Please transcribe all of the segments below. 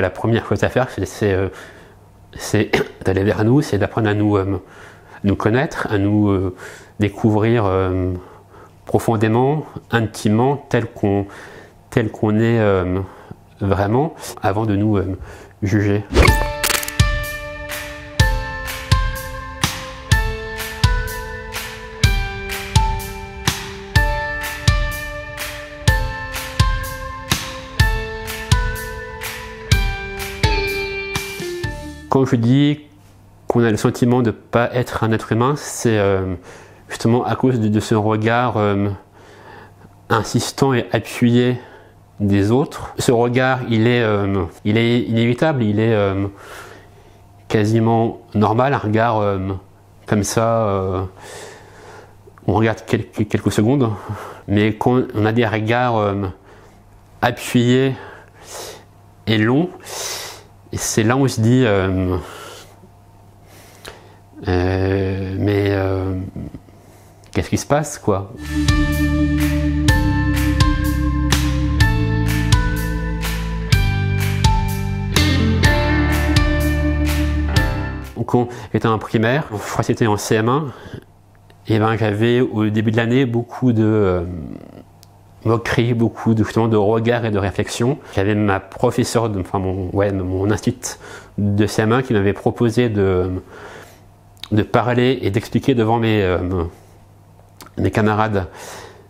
La première chose à faire, c'est d'aller vers nous, c'est d'apprendre à nous connaître, à nous découvrir profondément, intimement, tel qu'on est vraiment, avant de nous juger. Quand je dis qu'on a le sentiment de ne pas être un être humain, c'est justement à cause de ce regard insistant et appuyé des autres. Ce regard, il est inévitable, il est quasiment normal, un regard comme ça, on regarde quelques secondes, mais quand on a des regards appuyés et longs, et c'est là où on se dit mais qu'est-ce qui se passe, quoi? Quand j'étais en primaire, je crois que c'était en CM1, et ben j'avais au début de l'année beaucoup de moqueries, beaucoup de regards et de réflexions. J'avais ma professeure, mon institut de CM1 qui m'avait proposé de parler et d'expliquer devant mes camarades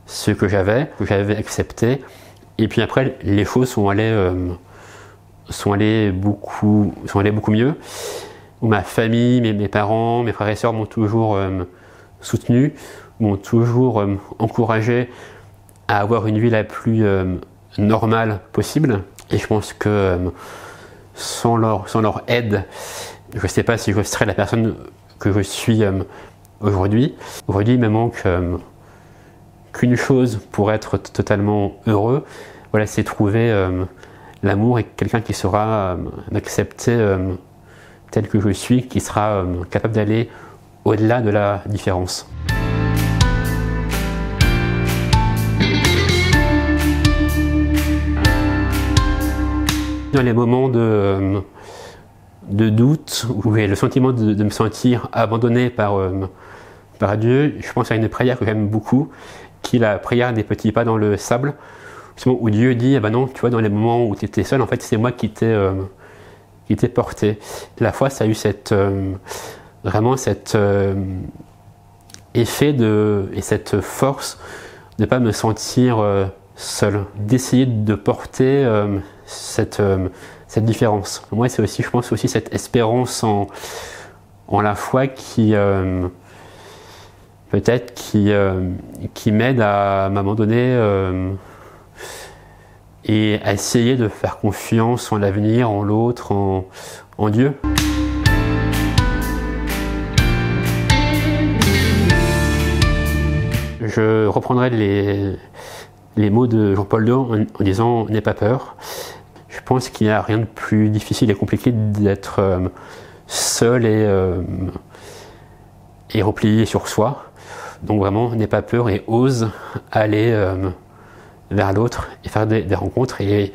ce que j'avais accepté. Et puis après, les choses sont allées beaucoup mieux. Ma famille, mes parents, mes frères et sœurs m'ont toujours soutenu, m'ont toujours encouragé à avoir une vie la plus normale possible. Et je pense que sans leur aide, je ne sais pas si je serais la personne que je suis aujourd'hui. Aujourd'hui, il me manque qu'une chose pour être totalement heureux. Voilà, c'est trouver l'amour et quelqu'un qui saura m'accepter tel que je suis, qui sera capable d'aller au-delà de la différence. Dans les moments de doute, où j'ai le sentiment de me sentir abandonné par Dieu, je pense à une prière que j'aime beaucoup, qui est la prière des petits pas dans le sable, où Dieu dit, non, tu vois, dans les moments où tu étais seul, en fait, c'est moi qui t'ai porté. La foi, ça a eu vraiment cet effet et cette force de ne pas me sentir seul, d'essayer de porter cette différence. Moi, c'est aussi, je pense, aussi cette espérance en la foi qui peut-être qui m'aide à m'abandonner et à essayer de faire confiance en l'avenir, en l'autre, en Dieu. Je reprendrai les mots de Jean-Paul II en disant « n'aie pas peur ». Je pense qu'il n'y a rien de plus difficile et compliqué d'être seul et replié sur soi. Donc vraiment, n'aie pas peur et ose aller vers l'autre et faire des rencontres. Et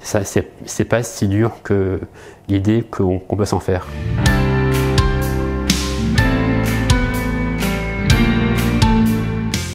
ça, c'est pas si dur que l'idée qu'on peut s'en faire.